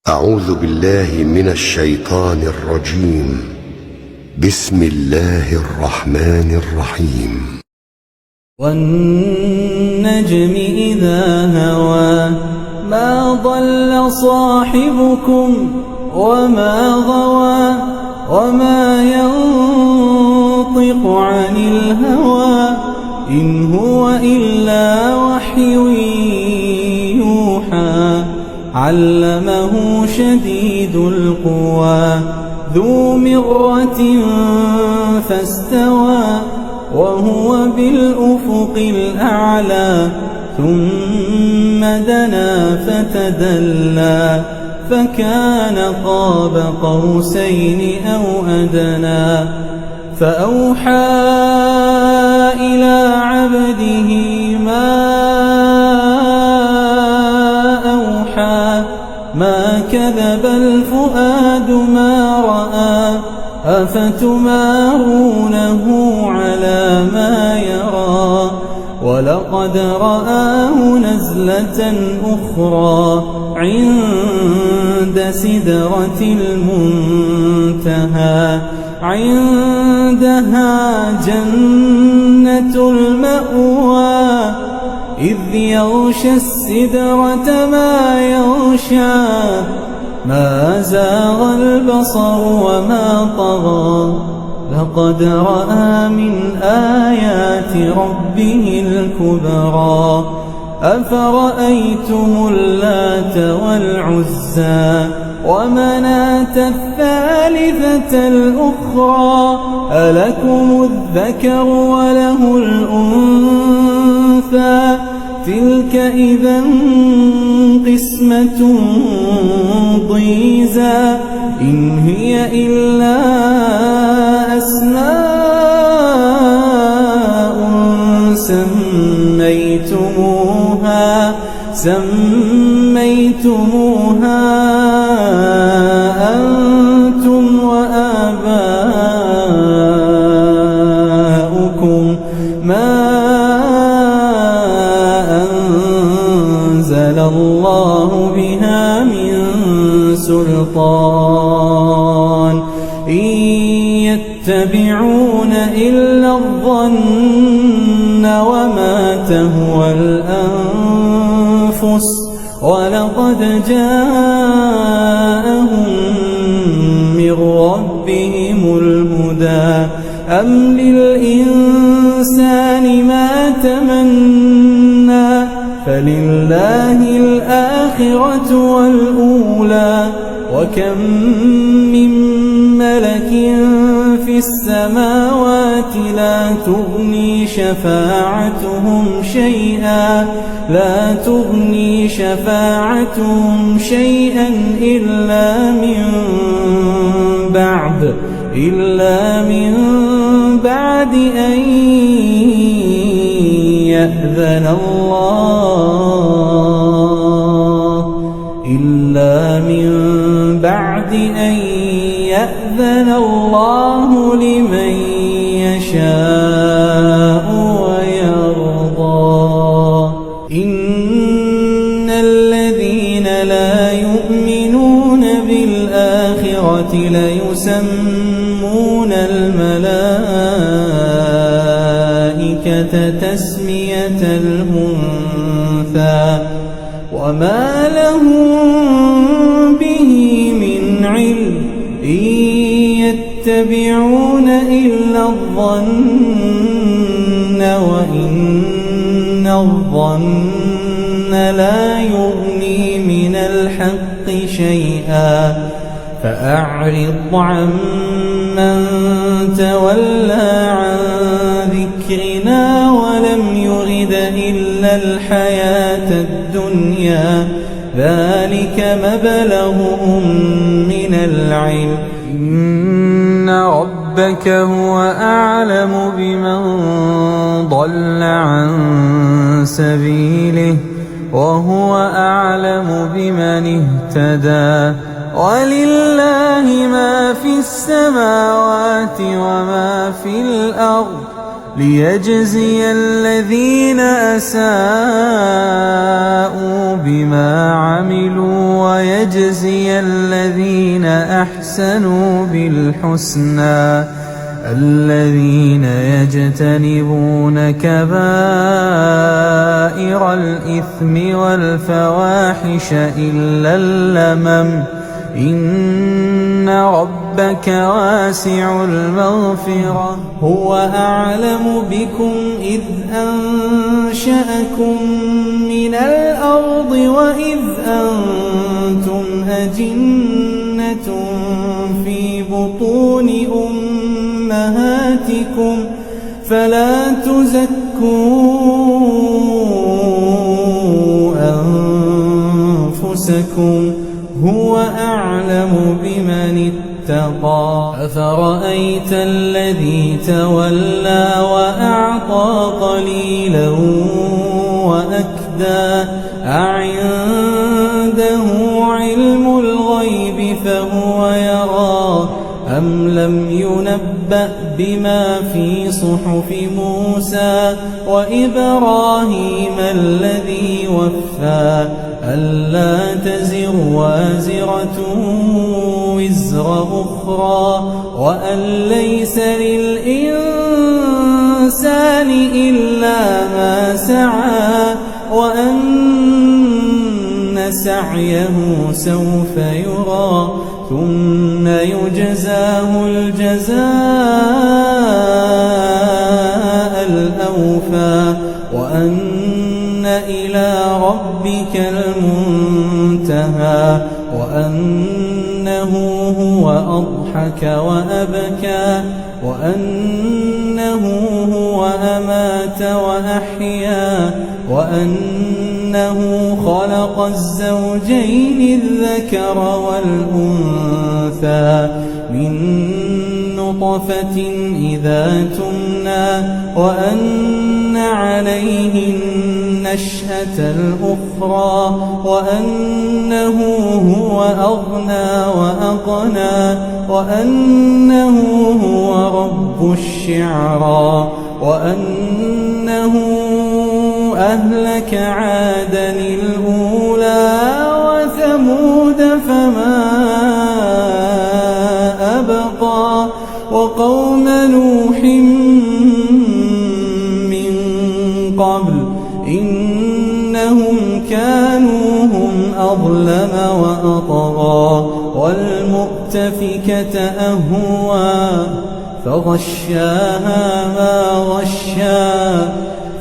أعوذ بالله من الشيطان الرجيم. بسم الله الرحمن الرحيم. والنجم إذا هوى ما ضل صاحبكم وما غوى وما ينطق عن الهوى إن هو إلا وحي يوحى علمه شديد القوى ذو مرة فاستوى وهو بالأفق الأعلى ثم دنا فتدلى فكان قاب قوسين أو أدنى فأوحى إلى عبده ما أوحى ما كذب الفؤاد ما رأى أفتمارونه على ما يرى ولقد رآه نزلة أخرى عند سدرة المنتهى عندها جنة المأوى إذ يغشى السدرة ما يغشى ما زاغ البصر وما طغى لقد رأى من آيات ربه الكبرى أفرأيتم اللات والعزى ومناة الثالثة الأخرى ألكم الذكر وله الأنثى تلك إذا قسمة ضيزى إن هي إلا أسماء سميتموها أنتم وآباؤكم ما أنزل الله بها من سلطان إن يتبعون إلا الظن وما تهوى الأنفس ولقد جاءهم من ربهم الهدى أم للإنسان ما تمنى فلله الآخرة والأولى وكم من ملك في السماوات لا تغني شفاعتهم شيئا إلا من بعد أن يأذن الله لمن يشاء ويرضى إن الذين لا يؤمنون بالآخرة ليسمون الملائكة تسمية الأنثى وما لهم به من علم إن يتبعون إلا الظن وإن الظن لا يغني من الحق شيئا فأعرض عمن تولى عن ذكرنا ولم يرد إلا الحياة الدنيا ذلك مبلغهم من العلم إن ربك هو أعلم بمن ضل عن سبيله وهو أعلم بمن اهتدى ولله ما في السماوات وما في الأرض ليجزي الذين أساءوا بما عملوا ويجزي الذين أحسنوا بالحسنى الذين يجتنبون كبائر الإثم والفواحش إلا اللمم إن ربك واسع المغفرة هو أعلم بكم إذ أنشأكم من الأرض وإذ أنتم أجنة في بطون أمهاتكم فلا تزكوا أنفسكم هو أعلم بمن اتقى أفرأيت الذي تولى وأعطى قليلا وأكدى أعنده علم الغيب فهو يرى أم لم ينبأ بما في صحف موسى وإبراهيم الذي وفى ألا تزر وازرة وزر أخرى وأن ليس للإنسان إلا ما سعى وأن سعيه سوف يرى ثم يجزاه الجزاء الأوفى وأن إلى ربك المنتهى وأنه هو أضحك وأبكى وأنه هو أمات وأحيا وأنه خلق الزوجين الذكر والأنثى من نطفة إذا تمنى وأن عليه النشأة الأخرى وأنه هو أغنى وأقنى وأنه هو رب الشعرى وأنه أهلك عادا الأولى وثمود فما أبقى وقوم نوح من قبل إنهم كانوا هم أظلم وأطغى والمؤتفكة أهوى فغشاها ما غشا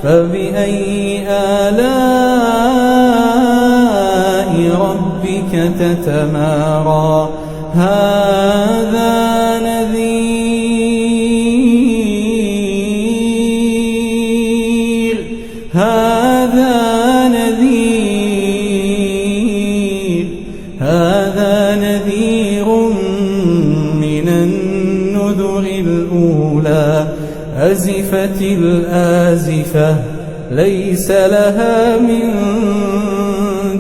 فبأي آلاء ربك تتمارى هذا نذير من النذر الأولى أزفت الآزفة ليس لها من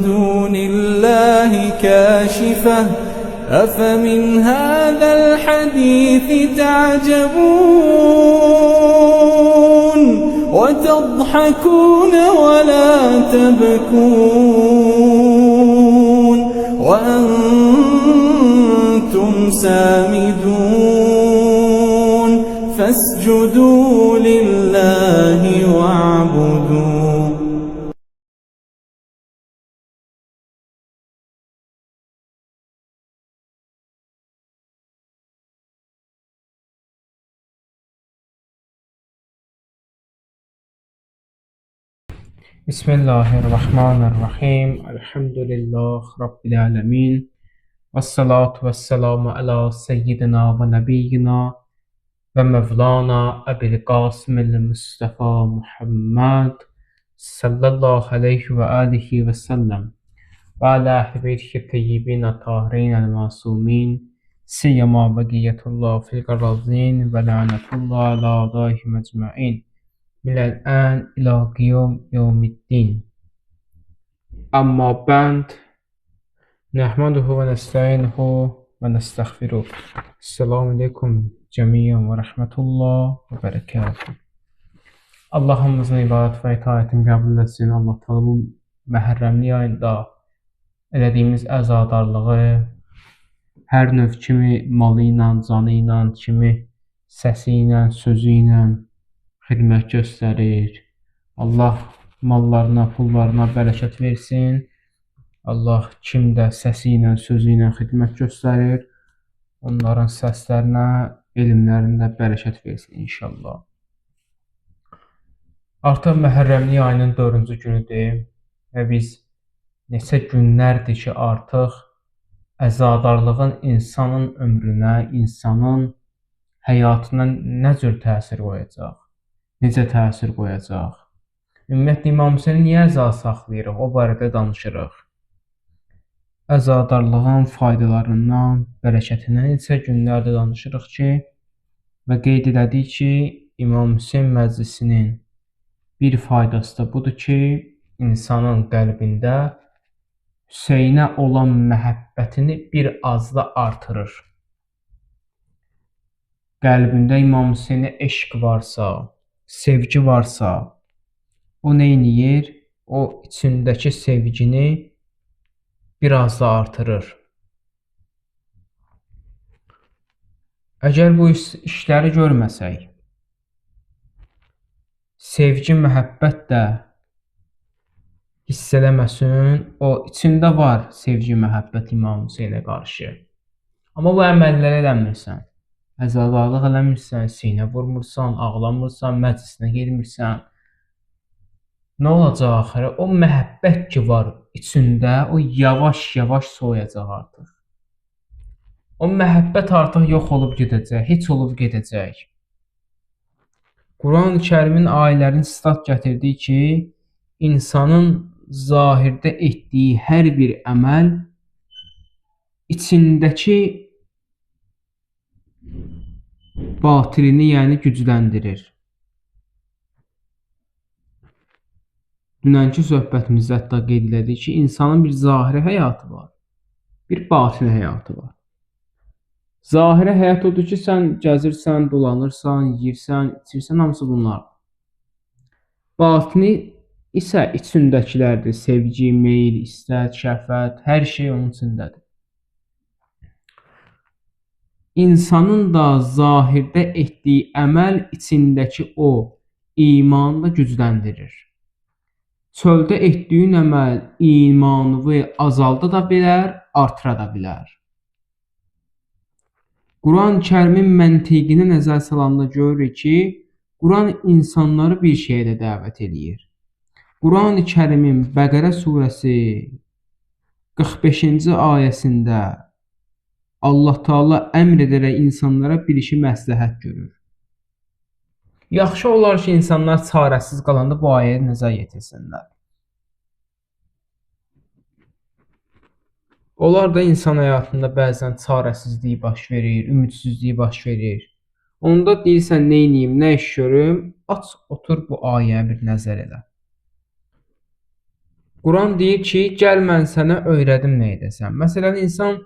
دون الله كاشفة أفمن هذا الحديث تعجبون وتضحكون ولا تبكون وأنتم سامدون فاسجدوا لله واعبدوا بسم الله الرحمن الرحيم الحمد لله رب العالمين والصلاة والسلام على سيدنا ونبينا ومولانا أبي القاسم المصطفى محمد صلى الله عليه وآله وسلم وعلى أهل بيته الطيبين الطاهرين المعصومين سيما بقية الله في الأرضين ولعنة الله على أعدائهم أجمعين من الآن إلى قيام يوم الدين أما بعد نحمده ونستعينه ونستغفره السلام عليكم جميعا ورحمة الله وبركاته Allahımızın ibadət və itaətini qəbul etsin. Allah təala bu məhərrəmlik ayında elədiyimiz əzadarlığı hər növ kimi malı ilə, canı ilə, kimi səsi ilə, sözü ilə xidmət göstərir. Allah mallarına, pullarına bərəkət versin. Allah kim də səsi ilə, sözü ilə xidmət göstərir, onların səslərinə, elmlərində bərəkət versin inşallah. Artıq Məhərrəmlik ayının 4-cü günüdür və biz neçə günlərdir ki, artıq əzadarlığın insanın ömrünə, insanın həyatına nə cür təsir qoyacaq, necə təsir qoyacaq. Ümumiyyətlə, İmam Hüseyni niyə əza saxlayırıq, o barədə danışırıq. Əzadarlığın faydalarından, bərəkətindən neçə günlərdir danışırıq ki, və qeyd elədik ki, İmam Hüseyn məclisinin bir faydası da budur ki, insanın qəlbində Hüseynə olan məhəbbətini bir az da artırır. Qəlbində İmam Hüseynə eşq varsa, sevgi varsa, o neyniyir? O içindəki sevgini biraz da artırır. Əgər bu işləri görməsək, sevgi, məhəbbət də hiss eləməsin, o içində var sevgi, məhəbbət İmam Hüseynə qarşı. Amma bu əməlləri eləmirsən, əzadarlıq eləmirsən, sinə vurmursan, ağlamırsan, məclisinə gelmirsən. Nə olacaq axırı? O məhəbbət ki var içində, o yavaş-yavaş soyacaq artıq. O məhəbbət artıq yox olub gedəcək, heç olub gedəcək. Quran-ı Kərimin ayələrini sitat gətirdiyi ki, insanın zahirdə etdiyi hər bir əməl içindəki batilini, yəni gücləndirir. Dünənki söhbətimizdə hətta qeyd elədik ki, insanın bir zahiri həyatı var, bir batini həyatı var. Zahiri həyat odur ki, sən gəzirsən, dolanırsan, yeyirsən, içirsən, hamısı bunlar. Batini isə içindəkilərdir, sevgi, meyl, istək, şəhvət, hər şey onun içindədir. İnsanın da zahirdə etdiyi əməl içindəki o imanı da gücləndirir. Çöldə etdiyin əməl imanını azalda da bilər, artıra da bilər. Quran-ı Kərimin məntiqinə nəzər salanda görürük ki, Quran insanları bir şeyə də dəvət edir. Quran-ı Kərimin Bəqərə surəsi 45-ci ayəsində Allah Taala əmr edərək insanlara bir işi məsləhət görür. Yaxşı olar ki, insanlar çarəsiz qalanda bu ayəyə nəzər yetirsinlər. Onlar da insan həyatında bəzən çarəsizlik baş verir, ümidsizlik baş verir. Onda deyirsən, neyniyim, nə iş görüm? Aç, otur bu ayəyə bir nəzər elə. Quran deyir ki, gəl mən sənə öyrədim nə edəsən. Məsələn, insan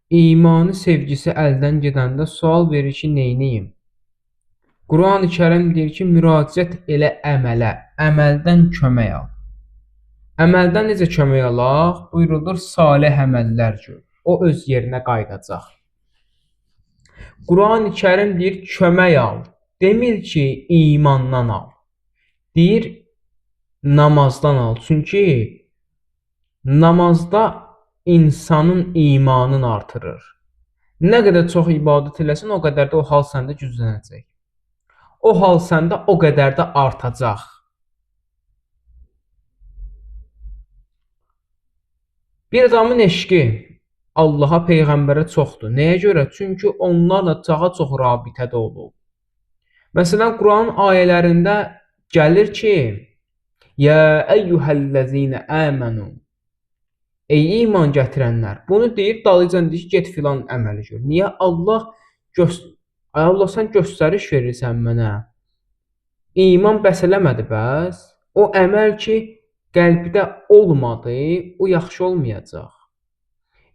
imanı, sevgisi əldən gedəndə sual verir ki, neyniyim? Quran-ı Kərim deyir ki, müraciət elə əmələ, əməldən kömək al. Əməldən necə kömək alaq? Buyurulur, salih əməllər gör. O öz yerinə qayıdacaq. Quran-ı Kərim deyir, kömək al. Demir ki, imandan al. Deyir, namazdan al. Çünki namazda insanın imanını artırır. Nə qədər çox ibadət eləsən, o qədər də o hal səndə güclənəcək. O hal səndə o qədər də artacaq. Bir adamın eşqi Allaha, Peyğəmbərə çoxdur. Nəyə görə? Çünki onlarla daha çox rabitədə olub. Məsələn, Quran ayələrində gəlir ki, Yə əyyuhəl-ləzinə əmənu, ey iman gətirənlər. Bunu deyir, dalıcan deyir ki, get filan əməli gör. Niyə? Allah sən göstəriş verirsən mənə. İman bəs eləmədi bəs. O əməl ki, qəlbdə olmadı, o yaxşı olmayacaq.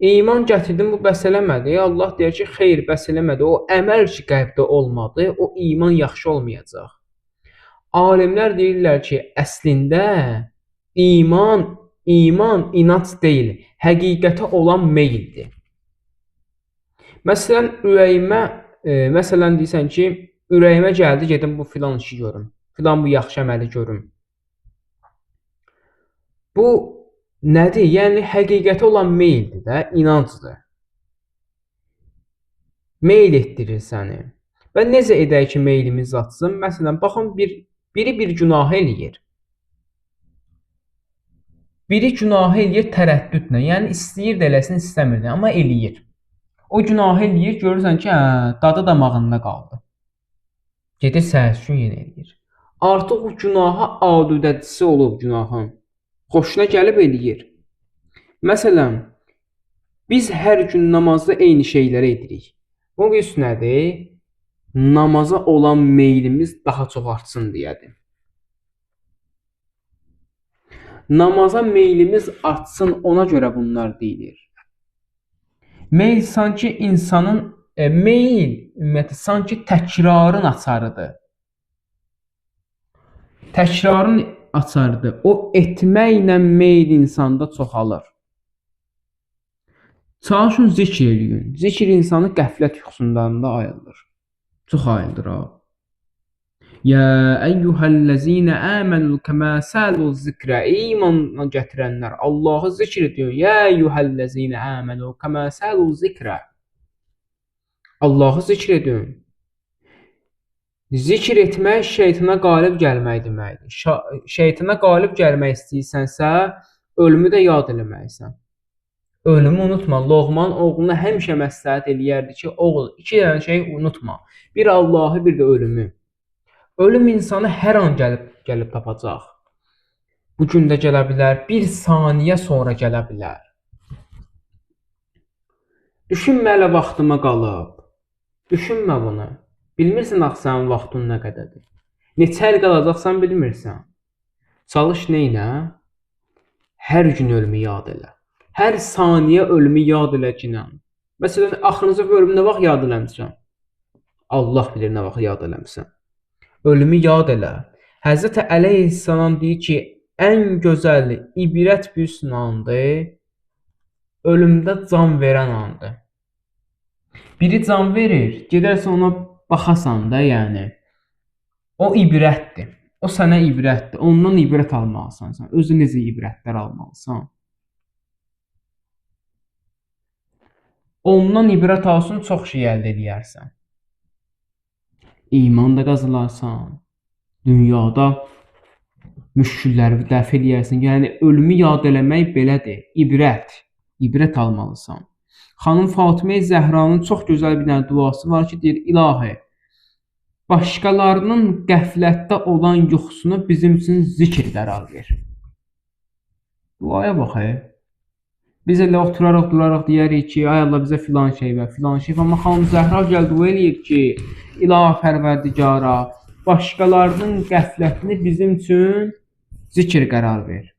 İman gətirdim, bu bəs eləmədi. Allah deyir ki, xeyr, bəs eləmədi. O əməl ki, qəlbdə olmadı, o iman yaxşı olmayacaq. Alimlər deyirlər ki, əslində iman inanc deyil, həqiqətə olan meyldir. Məsələn, məsələn deyirsən ki, ürəyimə gəldi, gedim bu filan işi görüm. Filan bu yaxşı əməli görüm. Bu nədir? Yəni həqiqətə olan meyldir də, inancdır. Meyl etdirir səni. Və necə edək ki, meylimiz atsın? Məsələn, baxın, biri bir günah eləyir. Biri günah eləyir tərəddüdlə, yəni istəyir də eləsin, istəmir də, amma eləyir. O günah eləyir, görürsən ki, dadı damağında qaldı. Gedir səhərçün yenə eləyir. Artıq o günaha adudəçisi olub günahın. Xoşuna gəlib eləyir. Məsələn, biz hər gün namazda eyni şeyləri edirik. Bu üst nədir? Namaza olan meylimiz daha çox artsın deyədir. Namaza meylimiz artsın, ona görə bunlar deyilir. Meyl sanki insanın, ümumiyyətlə, sanki təkrarın açarıdır. Təkrarın açarıdır. O etməklə meyl insanda çoxalır. Çalışın zikr eləyin. Zikr insanı qəflət yuxusundan da ayıldır. Çox ayıldır ha. Ya eyyuhellezine amenu kema salu zikra, iman gətirənlər, Allahı zikr ediyor. Ya eyyuhellezine amenu kema salu zikra. Allahı zikr edin. Zikr etmək şeytana qalib gəlmək deməkdir. Şeytana qalib gəlmək istəyirsənsə, ölümü də yad eləməksən. Ölümü unutma. Loğman oğluna həmişə məsləhət eləyərdi ki, oğul, iki dənə şey unutma. Bir Allahı, bir də ölümü. Ölüm insanı hər an gəlib tapacaq. Bu gün də gələ bilər, bir saniyə sonra gələ bilər. Düşünmə elə vaxtıma qalıb. Düşünmə bunu. Bilmirsən axı sənin vaxtın nə qədərdir. Neçə il qalacaqsan bilmirsən. Çalış neynə? Hər gün ölümü yad elə. Hər saniyə ölümü yad elə ki, məsələn, axırıncı ölümü nə vaxt yad eləmişsən? Allah bilir nə vaxt yad eləmişsən. Ölümü yad elə. Həzrət Əleyhisselam deyir ki, ən gözəl ibrət bir andır, ölümdə can verən andır. Biri can verir, gedərsən ona baxasan da, yəni. O ibrətdir. O sənə ibrətdir. Ondan ibrət almalısan sən. Özü necə ibrətlər almalısan. Ondan ibrət alsın, çox şey əldə edərsən. İman da qazanarsan. Dünyada müşkülləri dəf edərsən. Yəni, ölümü yad eləmək belədir. İbrət almalısan. Xanım Fatimə Zəhranın çox gözəl bir dənə duası var ki, deyir, İlahi, başqalarının qəflətdə olan yuxusunu bizim üçün zikr qərar ver. Duaya bax, biz elə oturaraq deyərik ki, ay Allah bizə filan şey ver, filan şey. Amma xanım Zəhra gəl dua eləyir ki, İlahi Pərverdigara, başqalarının qəflətini bizim üçün zikr qərar ver.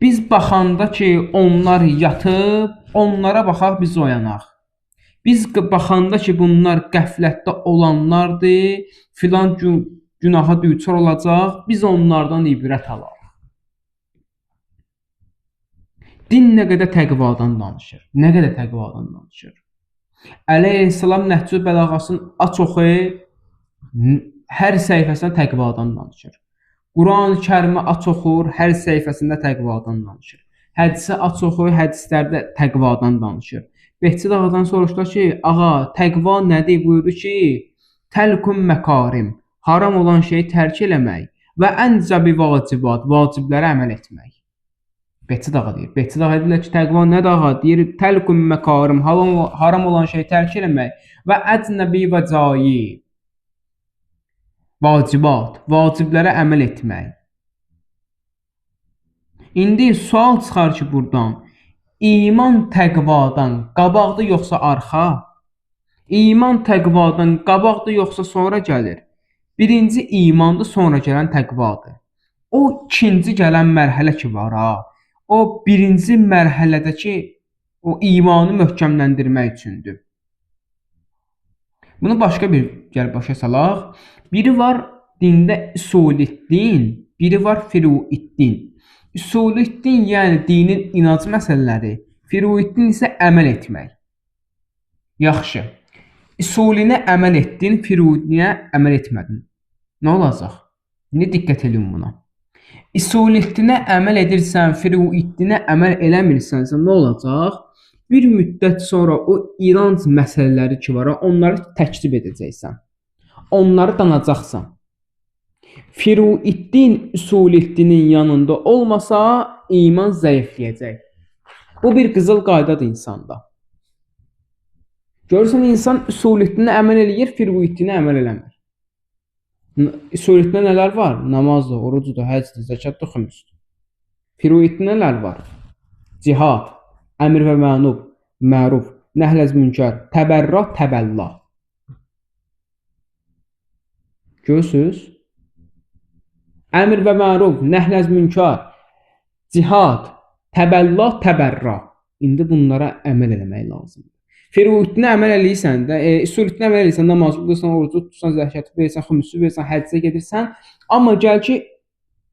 Biz baxanda ki, onlar yatıb, onlara baxaq, biz oyanaq. Biz baxanda ki, bunlar qəflətdə olanlardır, filan günaha düçar olacaq, biz onlardan ibrət alaq. Din nə qədər təqvadan danışır, nə qədər təqvadan danışır. Əleyhisselam Nəhcül Bəlağasının aç oxu, hər səhifəsində təqvadan danışır. Quran-ı Kərimi aç oxur, hər səhifəsində təqvadan danışır. Hədisi aç oxur, hədislərdə təqvadan danışır. Behçid ağadan soruşdular ki, ağa, təqva nədir? Buyurdu ki, təlkum məkarim, haram olan şeyi tərk eləmək və əncəbi vacibat, vaciblərə əməl etmək. Behçid ağa deyir. Behçid ağa deyirlər ki, təqva nədir ağa? Deyir, təlkum məkarim, haram olan şeyi tərk eləmək və əcnəbi və cayi, vacibat, vaciblərə əməl etmək. İndi sual çıxar ki, buradan, İman təqvadan qabaqdır yoxsa arxa? İman təqvadan qabaqdır yoxsa sonra gəlir? Birinci imandır, sonra gələn təqvadır. O ikinci gələn mərhələ ki var ha. O birinci mərhələdəki O imanı möhkəmləndirmək üçündür. Bunu başqa bir gəl başa salaq. Biri var dində usuliddin, biri var furuiddin. Usuliddin yəni dinin inanc məsələləri, furuiddin isə əməl etmək. Yaxşı. Usulinə əməl etdin, furuidinə əməl etmədin. Nə olacaq? İndi diqqət edin buna. Usuliddinə əməl edirsən, furuidinə əməl eləmirsənsə nə olacaq? Bir müddət sonra o inanc məsələləri ki var, onları təkzib edəcəksən. Onları danacaqsan. Furuiddin usuliddinin yanında olmasa iman zəifləyəcək. Bu bir qızıl qaydadır insanda. Görürsən insan usuliddinə əməl eləyir, furuiddinə əməl eləmir. Usuliddinə nələr var? Namazdır, orucdur, həcdir, zəkatdır, xümsdür. Furuiddinə nələr var? Cihad, əmr və məruf, nəhləz münkər, təbərrah, təbəllah. Görürsünüz? Əmr və məruf, nəhləz münkər, cihad, təbəllah, təbərrah. İndi bunlara əməl eləmək lazımdır. Furuidinə əməl eləyirsən də, usuliddinə əməl eləyirsən, namazı qılırsan, orucu tutursan, zəkatı verirsən, xümsü verirsən, həccə gedirsən, amma gəl ki,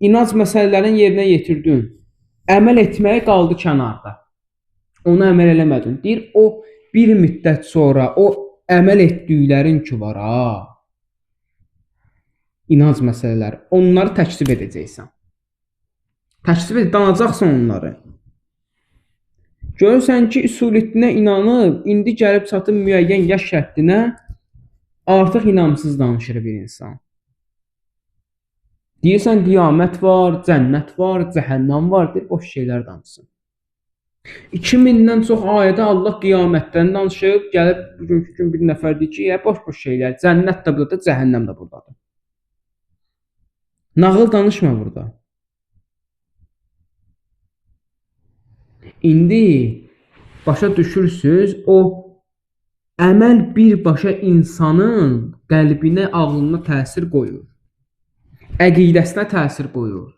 inanc məsələlərini yerinə yetirdin. Əməl etməyə qaldı kənarda. Ona əməl eləmədin. Deyir, o bir müddət sonra o əməl etdiklərin ki var ha, inanc məsələləri, onları təkzib edəcəksən. Təkzib danacaqsan onları. Görürsən ki, usuliddinə inanıb, indi gəlib çatıb müəyyən yaş həddinə, artıq inamsız danışır bir insan. Deyirsən, qiyamət var, cənnət var, cəhənnəm var, deyir, boş şeylər danışsın. 2000-dən çox ayədə Allah qiyamətdən danışıb, gəlib bugünkü gün bir nəfər deyir ki, boş şeylər, cənnət də buradadır, cəhənnəm də buradadır. Nağıl danışma burada. İndi başa düşürsüz, o əməl birbaşa insanın qəlbinə, ağlına təsir qoyur. Əqidəsinə təsir qoyur.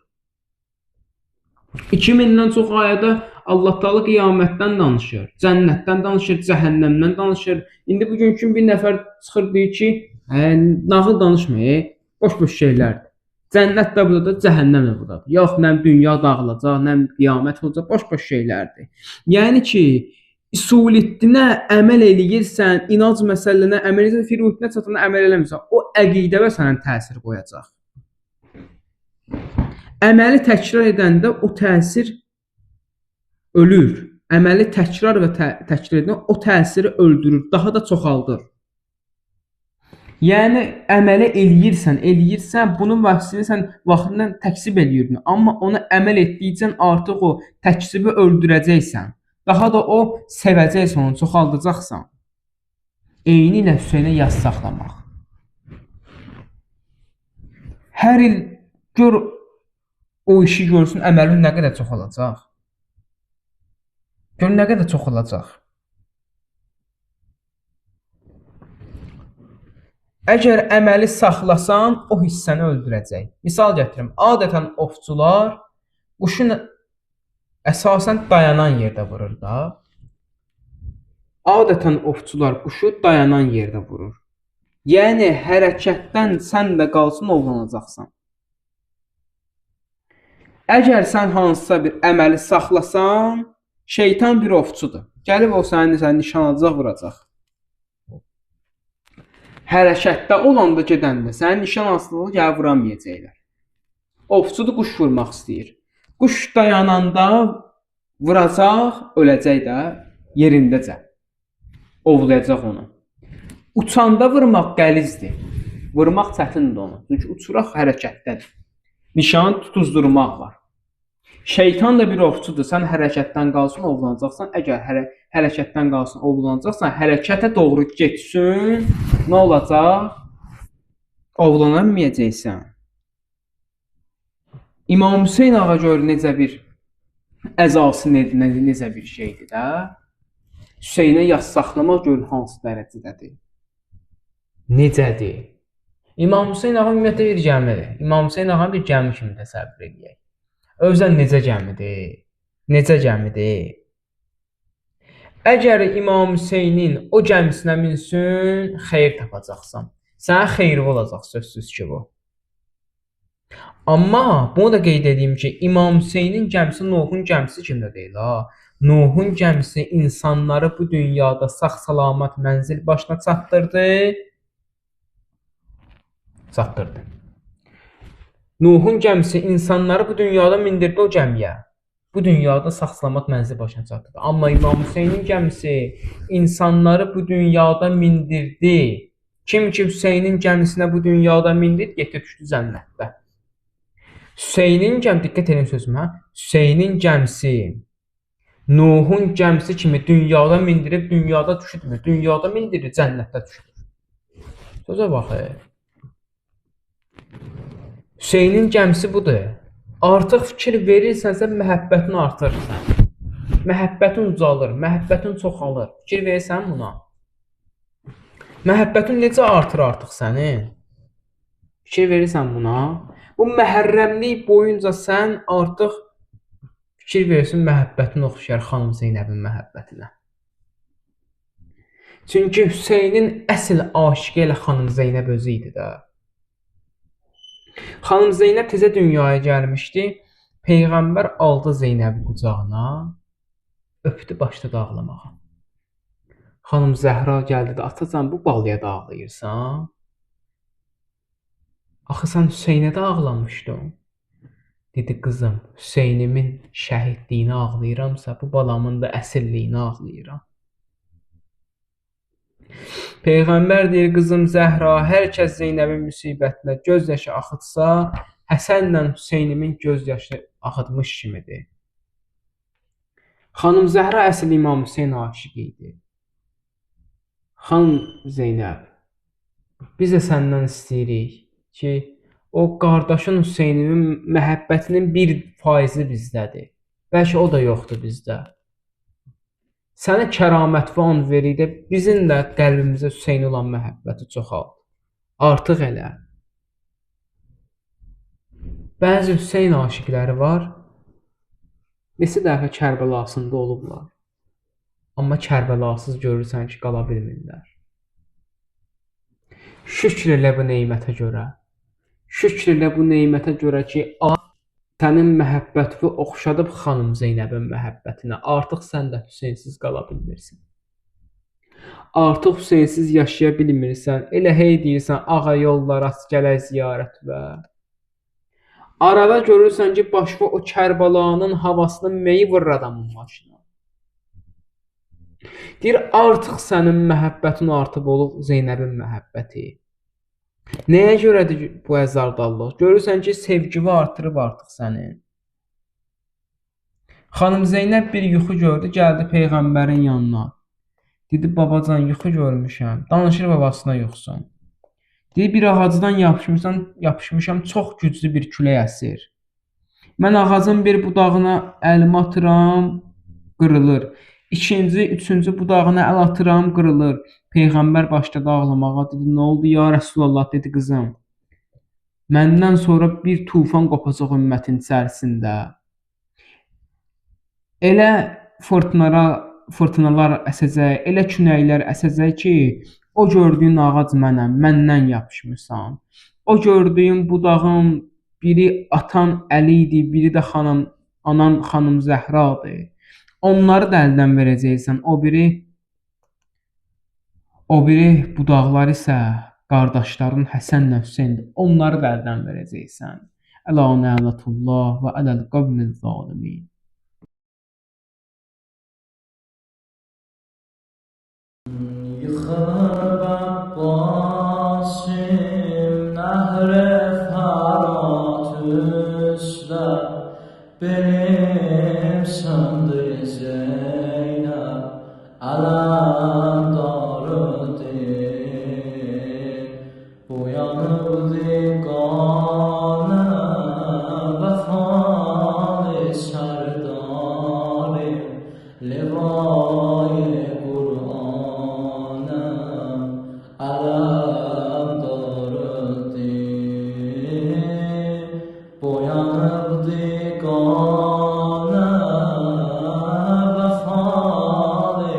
2000-dən çox ayədə Allah Taala qiyamətdən danışır, cənnətdən danışır, cəhənnəmdən danışır. İndi bugünkü bir nəfər çıxır deyir ki, nağıl danışma, boş şeylərdir. Cənnət də buradadır, cəhənnəm də buradadır. Yox, nəm dünya dağılacaq, nəm qiyamət olacaq, boş şeylərdir. Yəni ki, usuliddinə əməl eləyirsən, inanc məsələlərinə əməl edirsən, furuidinə çatana əməl eləmirsən, o əqidəvə sənə təsir qoyacaq. Əməli təkrar edəndə o təsir ölür. Əməli təkrar və təkrar edəndə o təsiri öldürür, daha da çoxaldır. Yəni, əmələ eləyirsən, bunun vaxtını sən vaxtından təkzib edirdin. Amma ona əməl etdikcən artıq o təkzibi öldürəcəksən. Daha da o sevəcəksən, onu çoxaldacaqsan. Eyni ilə Hüseynə yas saxlamaq. Hər il gör o işi görsün, əməlin nə qədər çox olacaq. Gör nə qədər çox olacaq. Əgər əməli saxlasan, o hissəni öldürəcək. Misal gətirim, adətən ovçular quşun əsasən dayanan yerdə vurur da. Adətən ovçular quşu dayanan yerdə vurur. Yəni, hərəkətdən sən də qalsın ovlanacaqsan. Əgər sən hansısa bir əməli saxlasan, şeytan bir ovçudur. Gəlib o səni nişan alacaq, vuracaq. Hərəkətdə olanda gedəndə sənin nişan asılığı gəlib vuramayacaqlar. Ovçudur, quş vurmaq istəyir. Quş dayananda vuracaq, öləcək də yerindəcə. Ovlayacaq onu. Uçanda vurmaq qəlizdir. Vurmaq çətindir onu. Çünki uçuraq hərəkətdədir. Nişanı tutuzdurmaq var. Şeytan da bir ovçudur. Sən hərəkətdən qalsın, ovlanacaqsan. Əgər hərəkətdən qalsın, ovlanacaqsan, hərəkətə doğru getsin, nə olacaq? Ovlanamayacaqsan. İmam Hüseyn ağa gör necə bir əzası necə bir şeydir də. Hüseynə yas saxlamaq gör hansı dərəcədədir. Necədir? İmam Hüseyn ağa ümumiyyətlə bir gəmidir. İmam Hüseyn ağa bir gəmi kimi təsəvvür edək. Özən necə gəmidir? Necə gəmidir? Əgər İmam Hüseynin o gəmisinə minsün, xeyir tapacaqsan. Sənə xeyirli olacaq sözsüz ki bu. Amma bunu da qeyd edeyim ki, İmam Hüseynin gəmisi Nuhun gəmisi kimi də deyil ha. Nuhun gəmisi insanları bu dünyada sağ-salamat mənzil başına çatdırdı. Nuhun gəmisi insanları bu dünyada mindirdi o gəmiyə. Bu dünyada sağ-salamat mənzil başına çatdırdı. Amma İmam Hüseynin gəmisi insanları bu dünyada mindirdi. Kim ki Hüseynin gəmisinə bu dünyada mindir, getdi düşdü cənnətdə. Hüseynin gəmisi, diqqət edin sözümə, Hüseynin gəmisi Nuhun gəmisi kimi dünyada mindirib, dünyada düşürmür. Dünyada mindirir, cənnətdə düşürür. Sözə baxın. Hüseynin gəmisi budur. Artıq fikir verirsənsə, məhəbbətin artır. Məhəbbətin ucalır, məhəbbətin çoxalır. Fikir verirsən buna. Məhəbbətin necə artır artıq sənin? Fikir verirsən buna. Bu məhərrəmlik boyunca sən artıq fikir verirsin məhəbbətin oxşayar xanım Zeynəbin məhəbbətinə. Çünki Hüseynin əsl aşiqi elə xanım Zeynəb özü idi də. Xanım Zeynəb tezə dünyaya gəlmişdi. Peyğəmbər aldı Zeynəbi qucağına, öpdü, başladı ağlamağa. Xanım Zəhra gəldi də, atacan bu balaya da ağlayırsan? Axı sən Hüseynə də ağlamışdın. Dedi, qızım, Hüseynimin şəhidliyini ağlayıramsa, bu balamın da əsilliyini ağlayıram. Peyğəmbər deyir, qızım Zəhra, hər kəs Zeynəbin müsibətinə göz yaşı axıtsa, Həsənlə Hüseynimin göz yaşı axıtmış kimidir. Xanım Zəhra əsl İmam Hüseyn aşiqi idi. Xanım Zeynəb, biz də səndən istəyirik ki, o qardaşın Hüseynimin məhəbbətinin 1% bizdədir. Bəlkə o da yoxdur bizdə. Sənə kəramət və an verir də, bizim də qəlbimizə Hüseyn olan məhəbbəti çoxalt. Artıq elə. Bəzi Hüseyn aşiqləri var, neçə dəfə Kərbəlasında olublar. Amma Kərbəlasız görürsən ki, qala bilmirlər. Şükür elə bu neymətə görə. Şükür elə bu neymətə görə ki, sənin məhəbbətini oxşadıb xanım Zeynəbin məhəbbətinə. Artıq sən də Hüseynsiz qala bilmirsən. Artıq Hüseynsiz yaşaya bilmirsən. Elə hey deyirsən, ağa yollar aç gələk ziyarət və. Arada görürsən ki, başqa o Kərbəlanın havasını meyi vurur adamın başına. Deyir, artıq sənin məhəbbətin artıb olub Zeynəbin məhəbbəti. Nəyə görədir bu əzardallıq? Görürsən ki, sevgini artırıb artıq sənin. Xanım Zeynəb bir yuxu gördü, gəldi Peyğəmbərin yanına. Dedi, babacan, yuxu görmüşəm. Danışır babasına yuxusun. Deyir, bir ağacdan yapışmışam, çox güclü bir külək əsir. Mən ağacın bir budağına əlimi atıram, qırılır. İkinci, üçüncü budağına əl atıram, qırılır. Peyğəmbər başladı ağlamağa, dedi, nə oldu ya Rəsulallah, dedi, qızım. Məndən sonra bir tufan qopacaq ümmətin içərisində. Elə fırtınalar əsəcək, elə küləklər əsəcək ki, o gördüyün ağac mənəm, məndən yapışmışsan. O gördüyün budağın biri atan Əli idi, biri də anan xanım Zəhradır. Onları da əldən verəcəksən, o biri budaqlar isə qardaşların Həsənlə Hüseyndir. Onları da əldən verəcəksən. Əla nə'lətullah və ələl qavmil zalimin. Yıxılıb Abbasim nəhr-i Fərat üstə, benim söndü Zeynəb, ələm darıdır, boyanıbdı qanə, vəfalı sərdarım, livayı Qur'anım, ələm darıdır, boyanıbdı qanə, vəfalı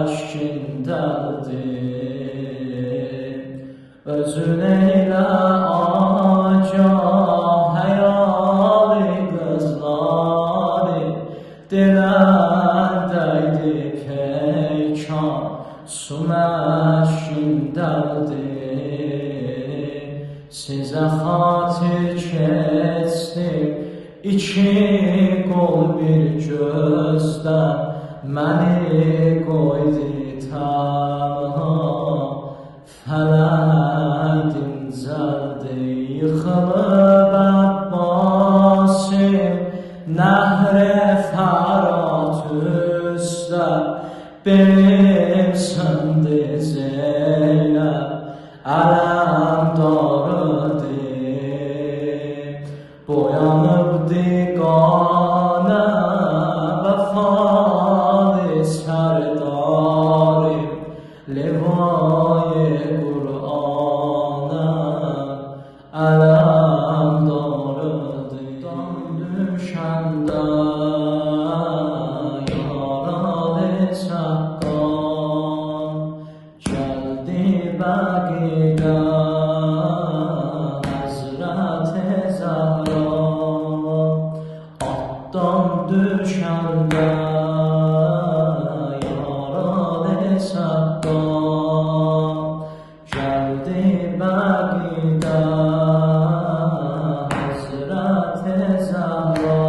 eşkindədir. Özün eylə acah həyali qızları, dilərdəydi peykan su məşkindədir. Sizə xatir keçdim iki qol bir gözdən, məni qoydu tənha, fələk dincəldi, yıxılıb Abbasim nəhr-i Fərat üstə, belim sındı Zeynəb ələmdarıdır. Boyanıbdı qanə vəfalı sərdarım, levay Qur'anə ələmdarıdır. Dan düşəndə yaralı Səqqan, gəldi Bəqidə Həzrəti Zəhra. Atdan düşəndə yaralı Səqqan, gəldi Bəqidə Həzrəti Zəhra.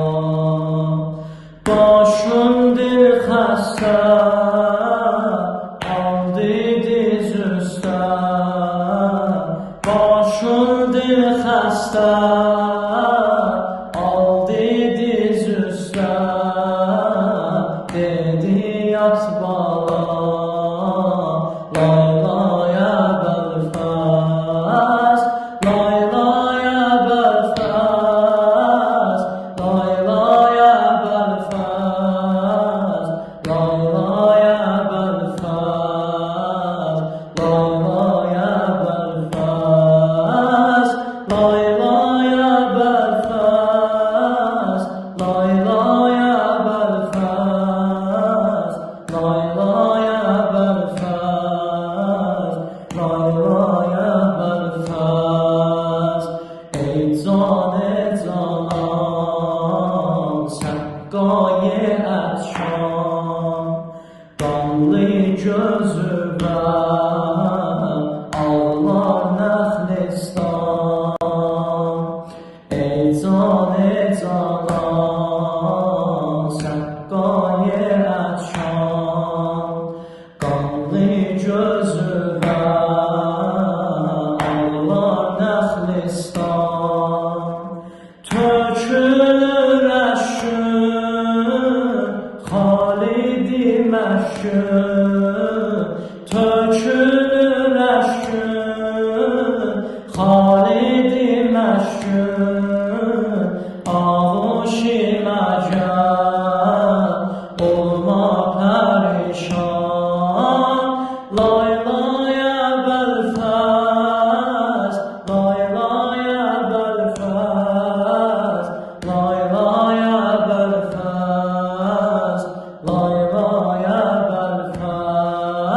Başım dil xəstə aldı diz üstə, başım dil xəstə aldı diz üstə, dedi yat bala laylaya Belfast, laylaya Belfast, laylaya Belfast, laylaya Belfast, laylaya Belfast, laylaya Belfast, laylaya Belfast, laylaya Belfast, laylaya Belfast. Ey canan Səqqayı Əfşan, qanlı gözü var ağlar Nəxlistan. Ey canan Səqqayı Əfşan, qanlı gözü var ağlar Nəxlistan. Tökülür əşkün Xalidi məşkün, tökülür əşkün Xalidi məşkün. Ağuşi məgər olma pərişan, laylaya Belfast, laylaya Belfast, laylaya Belfast, laylaya Belfast.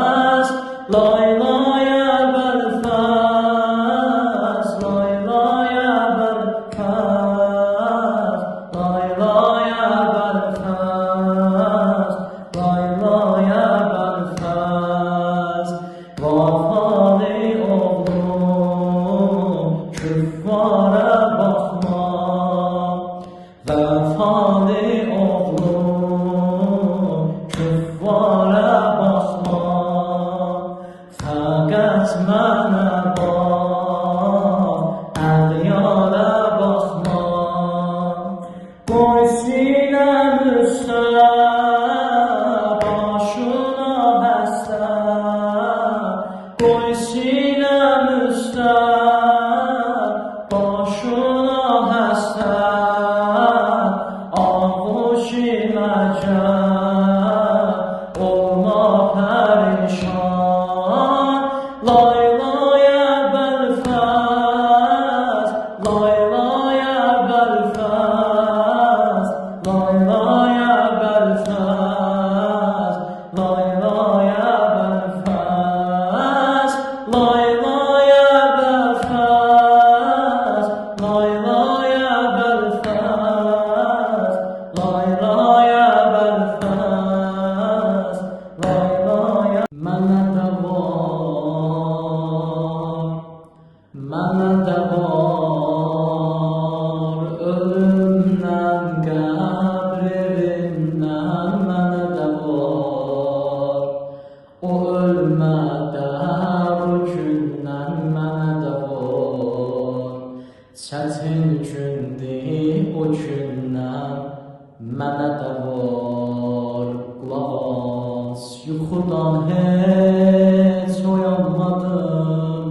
Uykudan heç uyanmadım,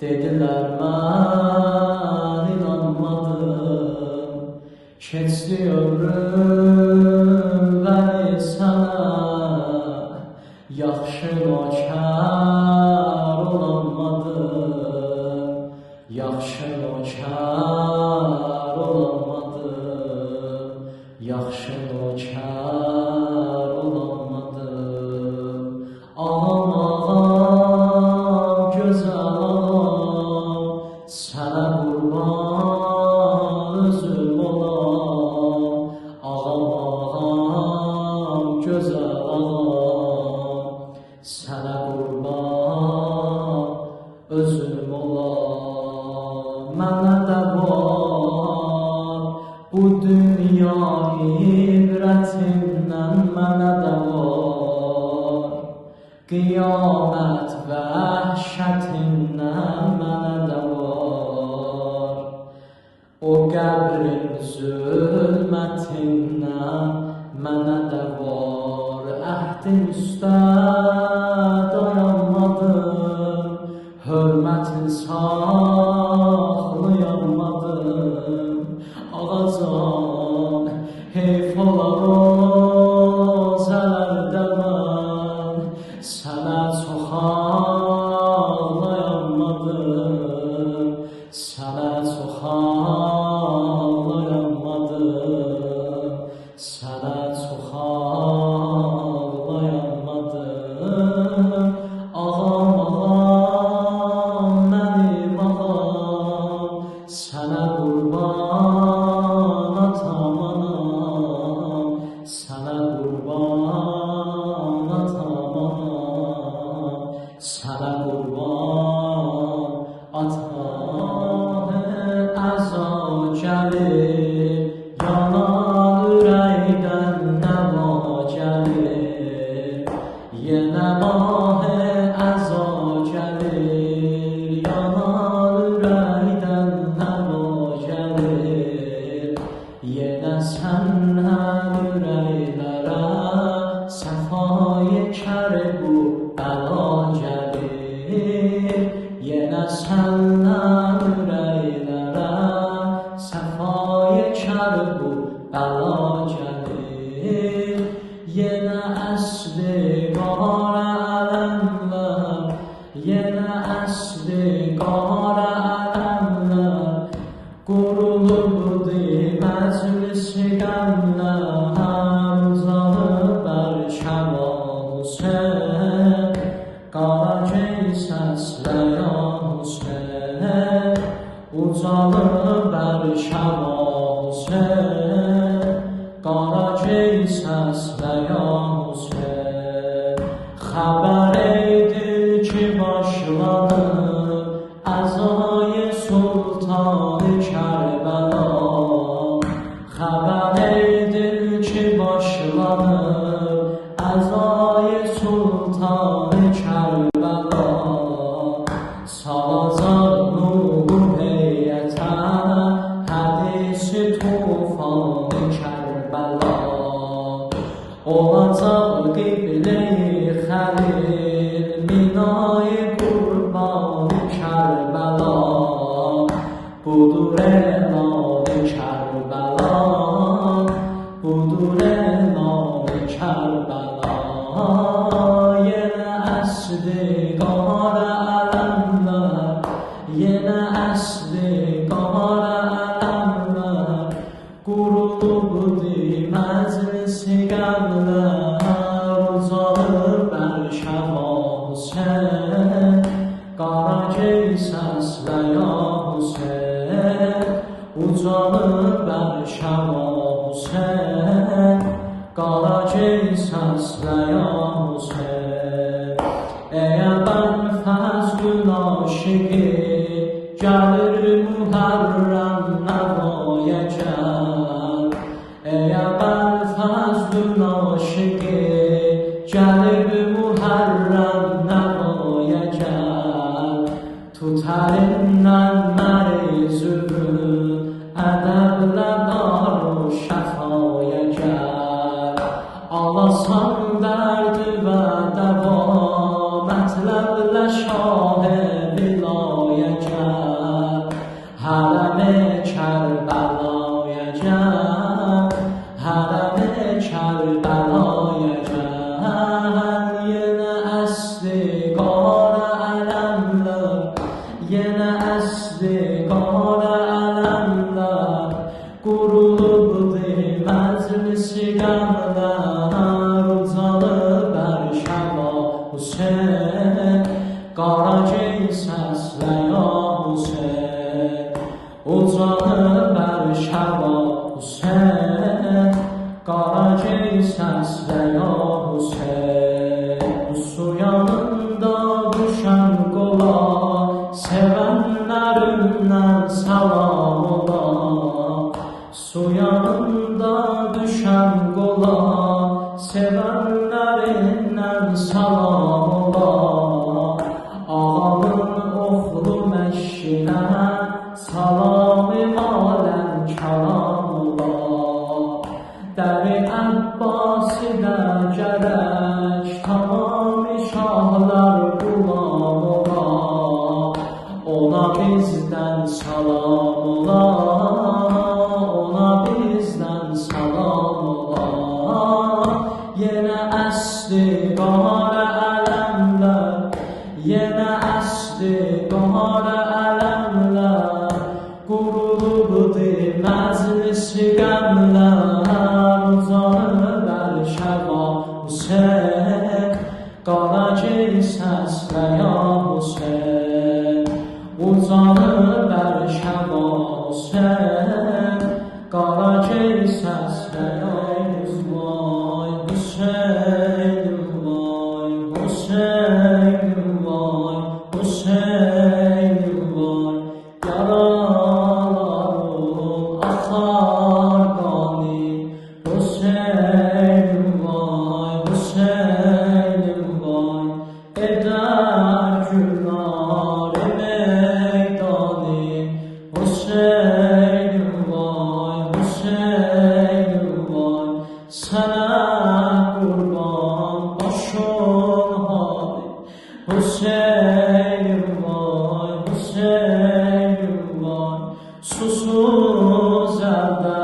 dediler mən inanmadım. Keçdi ömrüm vəli sənə, yaxşı nökər olanmadım, yaxşı nökər olanmadım, yaxşı nökər olanmadım. Ağam ağam gözəl ağam, sənə qurban özüm olam. Ağam ağam gözəl ağam, sənə qurban özüm olam. Mənə də var bu dünya ibrətindən, mənə də var qiyamət vəhşətindən, mənə də var o qəbrin zülmətindən, mənə də var əhdin üstə dayanmadım, hörmətin saxlayamadım. Ağacan heyf olar o zələrdə mən, sənə çox ağlayamadım, sənə çox ağlayamadım, sənə çox ağlayamadım. Ağam ağam mənim ağam, sənə qurban atam anam, sənə qurban atam anam, sənə qurban atam. Əza gəlir yanan ürəkdən, nəva gəlir yenə mah-ı əza gəlir, yanan ürəkdən nəva gəlir yenə səndən ürəklərə, səfayı kər bu bəla gəlir yenə səndən ürəklərə, səfayı kər bu bəla gəlir yenə əsli qara ələmlər, yenə əsli qara ələmlər qurulubdi məclisi qəmlər, uzanıb bər Kəmal Hüseyn, Qaragey səsləyan Hüseyn, uzanıb bər Kəmal Hüseyn, Qaragey səsləyan Hüseyn. Xəbər edir ki başlanıb əzayı Sultan-ı Kərbəla, xəbər edir ki başlanıb əzayı Sultan-ı Kərbəla, salacaq nuru heyətə hədisi tufanı Kərbəla, olacaq qiblə-i xəlil binayı qurbanı Kərbəla, budur elan-ı Kərbəla, budur elan-ı Kərbəla. Yenə əsdi qara ələmlər, yenə əsdi qara ələmlər qurulubdi məclisi qəmlər, uzanıb bər Kəmal Hüseyn, Qaragey səsləyan Hüseyn, uzanıb bər Kəmal Hüseyn, Qaragey səsləyan Hüseyn. Əgər fəzl-ül aşiqi gəlir mühərrəm nəvaya gəl, əgər fəzl-ül aşiqi gəlir mühərrəm nəvaya gəl, tutərindən mərizülün ədəblə dar-ı şəfaya gəl, alasan dərdi və dəva مطلب شاه ولایت حرم کربلای جان حرم کربلای جان یine asdigar alemler yine asdigar alemler kurulubdu meclisi gamler uzalı bər şəba Hüseyin Qaracey səslə ya Hüseyin uzalı bər şəba Hüseyin Qaracey səslə ya Hüseyin su yanında düşən qola sevənlərimdən salam ola su yanında düşən qola sevənlərindən salam ola ağamın oxlu məşqinə salam-ı aləm kəlam ola dəri Əbbasidə gərək tamam-ı şahlar qulam ola ona bizdən salam ola ona bizdən salam ola yenə əsdigar ələmlər yenə əsdigar ələmlər qurulubdu məclisi qəmlər uzanır bər şəba Hüseyin Qaracey səslə ya Hüseyin uzanır bər şəba Hüseyin Qaracey səslə ya vay Hüseyin vay Hüseyin vay Hüseyin vay yaralarım axar qani Hüseyin vay Hüseyin vay edər günlar meydani Hüseyin vay Hüseyin vay sənə qurban başım hadi Hüseyin vay Hüseyin vay susuz əldə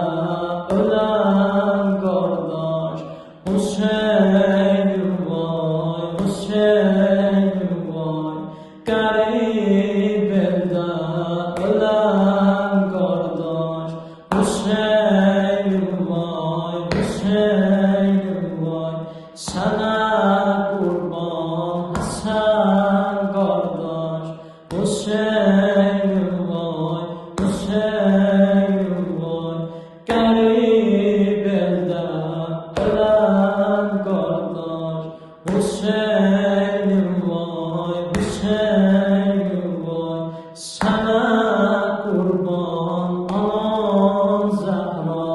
ölən qardaş Hüseyin vay Hüseyin vay qərib eldə ölən qardaş Hüseyin vay Hüseyin vay sənə qurban Həsən qardaş Hüseyin vay Hüseyin vay qərib eldə ölən qardaş Hüseyin vay Hüseyin vay sənə qurban anan Zəhra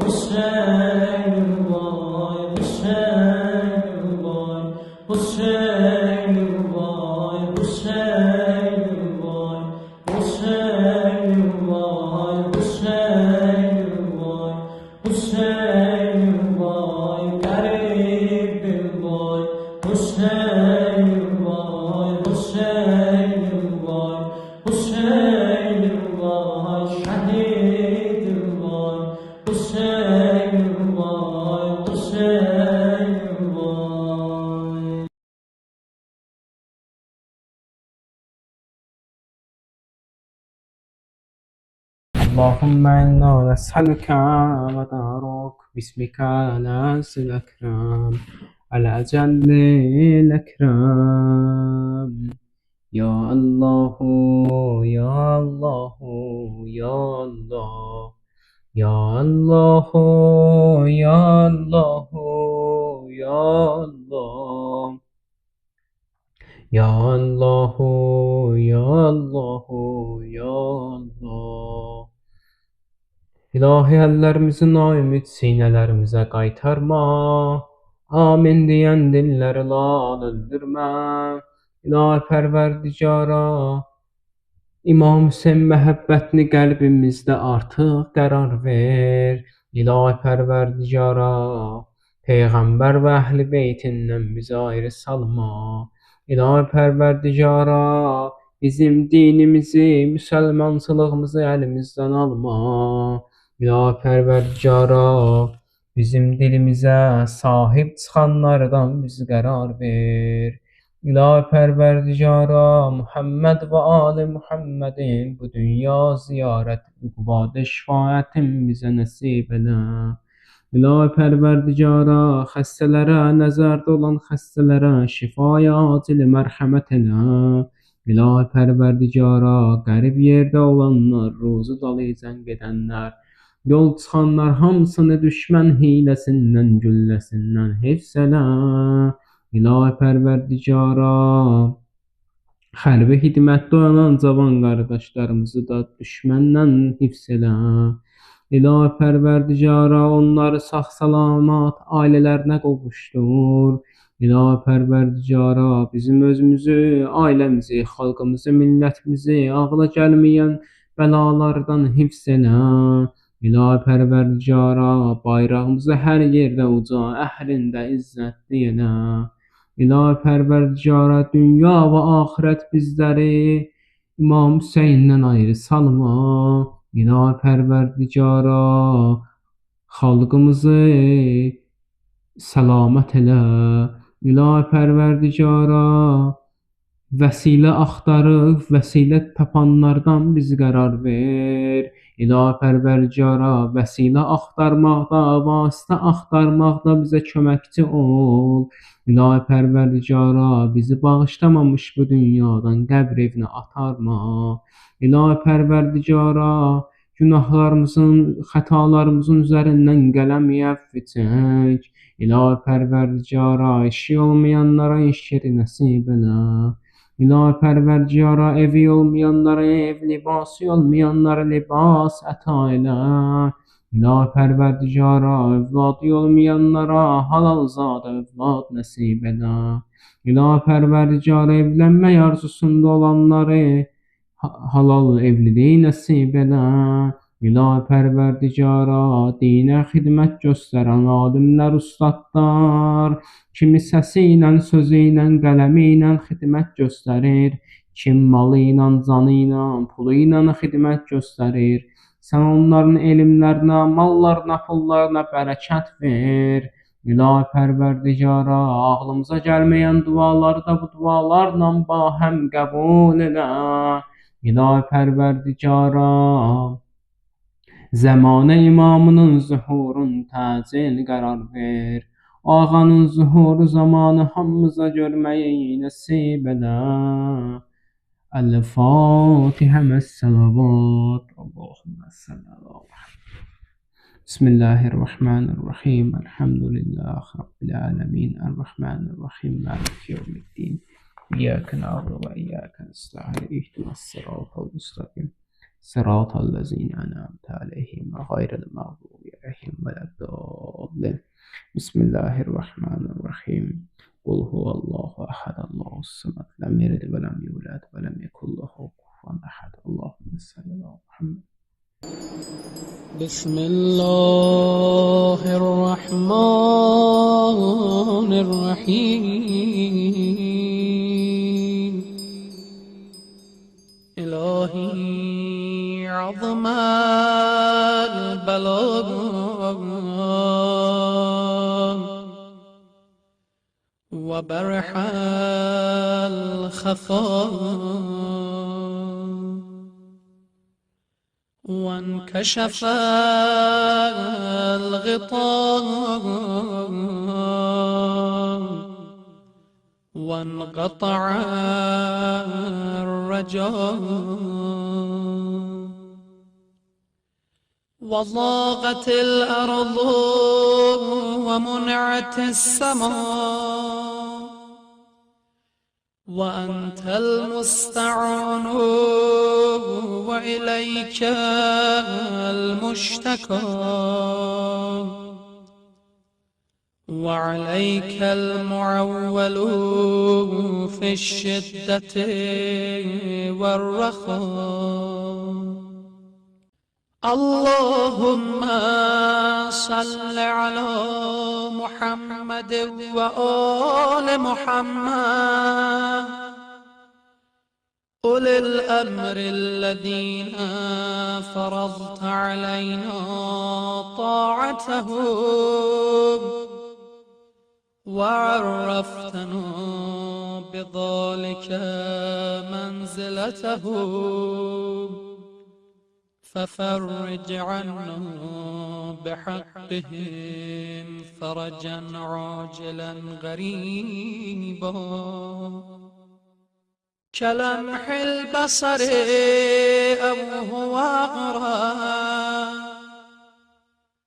Hüseyin vay Hüseyin vay Hüseyin vay Hüseyin vay Hüseyin vay Hüseyin vay Hüseyin vay qəribim vay Hüseyin vay Hüseyin vay Hüseyin vay şəhidim vay Hüseyin vay Hüseyin vay اللهم إنا نسألك ودعوك باسمك العز الأكرم الأجل الأكرم يا الله يا الله يا الله يا الله يا الله يا الله يا الله يا الله يا Allah İlahi əllərimizi naümid sinələrimizə qaytarma, amin deyən dilləri lal öldürmə, İlahi pərverdigara, İmam Hüseyin məhəbbətini qəlbimizdə artıq qərar ver, İlahi pərverdigara, Peyğəmbər və əhl-i beytindən bizi ayrı salma, İlahi Pərverdigara, bizim dinimizi, müsəlmançılığımızı əlimizdən alma. İlahi Pərverdigara, bizim dilimizə sahib çıxanlardan bizi qərar ver. İlahi Pərverdigara, Muhammed və Ali Muhammedin bu dünya ziyarət qüvvədə şifayətin bizə nəsib elə. İlahi Pərverdigara, xəstələrə, nəzərdə olan xəstələrə şifaya acil mərhəmət elə. İlahi Pərverdigara, qərib yerdə olanlar, ruzu dalıcan gedənlər, yol çıxanlar hamısını düşmən hiləsindən, gülləsindən hifz elə. İlahi Pərverdigara, hərbi xidmətdə olan cavan qardaşlarımızı da düşməndən hifz elə. İlahi Pərverdigara, onları sağ-salamat ailələrinə qovuşdur. İlahi Pərverdigara, bizim özümüzü, ailəmizi, xalqımızı, millətimizi ağla gəlməyən bəlalardan hifz elə. İlahi Pərverdigara, bayrağımızı hər yerdə uca, əhlində izzətli elə. İlahi Pərverdigara, dünya və axirət bizləri İmam Hüseyndən ayrı salma. İlahi Pərverdigara, xalqımızı səlamət elə. İlahi Pərverdigara, vəsilə axtarıb, vəsilə tapanlardan bizi qərar ver. İlahi Pərverdigara, vəsilə axtarmaqda, vasitə axtarmaqda bizə köməkçi ol. İlahi Pərverdigara, bizi bağışlamamış bu dünyadan qəbr evinə atarma. İlahi Pərverdigara, günahlarımızın, xətalarımızın üzərindən qələmi əfv çək. İlahi Pərverdigara, işi olmayanlara işleri nəsib elə. İlahi Pərverdigara, evi olmayanlara ev, libası olmayanlara libas əta elə. İlahi Pərverdigara, övladı olmayanlara halalzadə övlad nəsib elə. İlahi Pərverdigara, evlənmək arzusunda olanları halal evliliyi nəsib elə. İlahi Pərverdigara, dinə xidmət göstərən alimlər, ustadlar, kimi səsi ilə, sözü ilə, qələmi ilə xidmət göstərir, kim malı ilə, canı ilə, pulu ilə xidmət göstərir. Sən onların elmlərinə, mallarına, pullarına bərəkət ver. İlahi Pərverdigara, ağlımıza gəlməyən duaları da bu dualarla bahəm qəbul elə. İlahi Pərverdigara, zəmanə imamının zuhurun təcil qərar ver. Ağanın zuhuru zamanı hamımıza görməyi nəsib elə. El-Fatihə məs-salavat. Allahümmə sallallahu. Bismillahirrahmanirrahim. Elhamdülillahi Rabbil alemin. Errahmanirrahim. Maliki yevmiddin. İyyâke na'budu ve iyyâke nestaîn. İhdinas-sirâtal mustakîm. Sirâtallezîne en'amte aleyhim gayril mağdûbi aleyhim veleddâllîn. Bismillahirrahmanirrahim. Kul huvallahu ahad, Allahus samad, lem yelid ve lem yulad ve lem yekul lahu kufuven ahad. Allahümme salli ala Muhammed. Bismillahirrahmanirrahim. İlahi azmel belagan ve berhal khafan وانكشف الغطاء وانقطع الرجاء وضاقت الأرض ومنعت السماء وأنت المستعان وإليك المشتكى وعليك المعول في الشدة والرخاء اللهم صل على محمد وآل محمد أولي الأمر الذين فرضت علينا طاعتهم وعرفتنا بذلك منزلتهم، ففرج عنا بحقهم فرجا عاجلا غريبا كلمح البصر أو هو أقرب.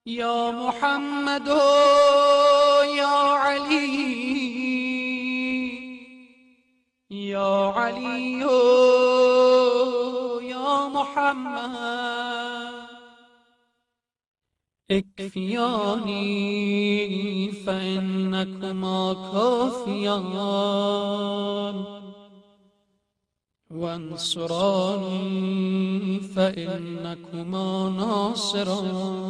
يا محمد يا علي يا علي يا محمد اكفياني فإنكما كافيان، وانصراني فإنكما ناصران.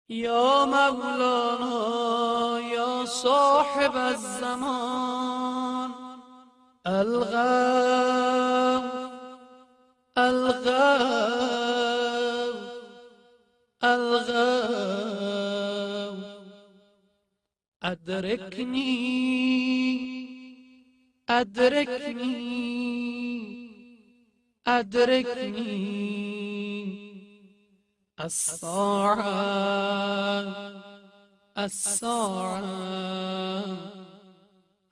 يا مولانا يا صاحب الزمان الغوث الغوث الغوث أدركني أدركني أدركني الساعة الساعة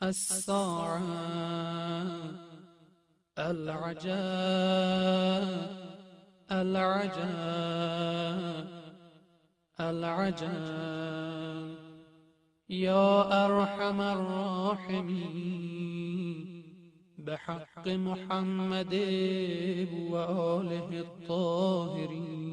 الساعة العجاب العجاب العجاب. يا أرحم الراحمين بحق محمد وآله الطاهرين.